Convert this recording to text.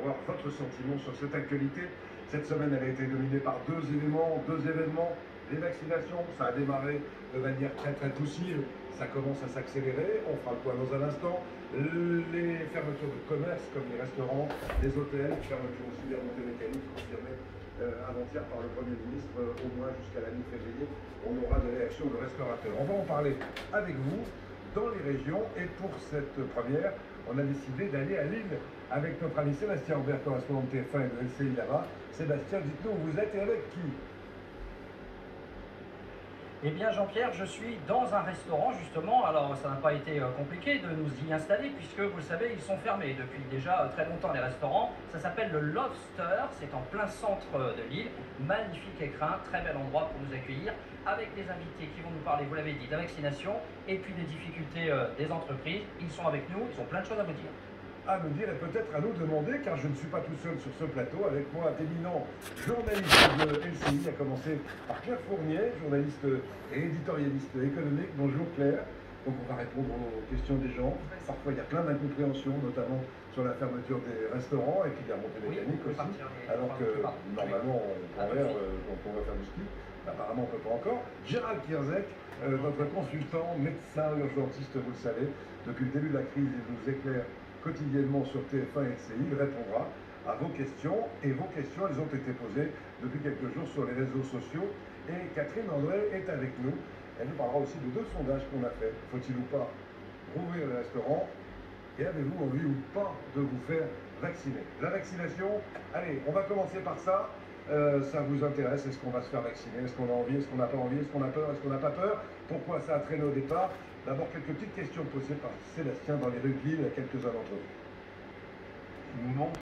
Voir votre sentiment sur cette actualité. Cette semaine, elle a été dominée par deux événements. Les vaccinations, ça a démarré de manière très poussive, ça commence à s'accélérer, on fera le point dans un instant. Les fermetures de commerce comme les restaurants, les hôtels, fermeture aussi des remontées mécaniques confirmées avant-hier par le Premier ministre, au moins jusqu'à la mi-février. On aura des réactions de restaurateurs. On va en parler avec vous dans les régions, et pour cette première, on a décidé d'aller à Lille avec notre ami Sébastien Aubert, correspondant de TF1 et de LCI là-bas. Sébastien, dites-nous où vous êtes et avec qui? Eh bien Jean-Pierre, je suis dans un restaurant justement, alors ça n'a pas été compliqué de nous y installer puisque vous le savez, ils sont fermés depuis déjà très longtemps les restaurants. Ça s'appelle le Lobster, c'est en plein centre de Lille, magnifique écrin, très bel endroit pour nous accueillir, avec des invités qui vont nous parler, vous l'avez dit, de la vaccination et puis des difficultés des entreprises. Ils sont avec nous, ils ont plein de choses à vous dire. À nous dire et peut-être à nous demander, car je ne suis pas tout seul sur ce plateau. Avec moi, d'éminents journalistes de LCI, à commencer par Claire Fournier, journaliste et éditorialiste économique. Bonjour Claire. Donc on va répondre aux questions des gens. Parfois il y a plein d'incompréhensions, notamment sur la fermeture des restaurants et puis la montée mécanique aussi. Alors que normalement on pourrait, quand on va faire du ski, apparemment on ne peut pas encore. Gérald Kierzek, notre consultant, médecin, urgentiste, vous le savez, depuis le début de la crise, il nous éclaire quotidiennement sur TF1 et LCI. Il répondra à vos questions, et vos questions, elles ont été posées depuis quelques jours sur les réseaux sociaux. Et Catherine André est avec nous. Elle nous parlera aussi de deux sondages qu'on a fait. Faut-il ou pas rouvrir les restaurants? Et avez-vous envie ou pas de vous faire vacciner? La vaccination, allez, on va commencer par ça. Ça vous intéresse? Est-ce qu'on va se faire vacciner? Est-ce qu'on a envie? Est-ce qu'on n'a pas envie? Est-ce qu'on a peur? Est-ce qu'on n'a pas peur? Pourquoi ça a traîné au départ? D'abord, quelques petites questions posées par Sébastien dans les rues de Lille à quelques-uns d'entre vous. Mon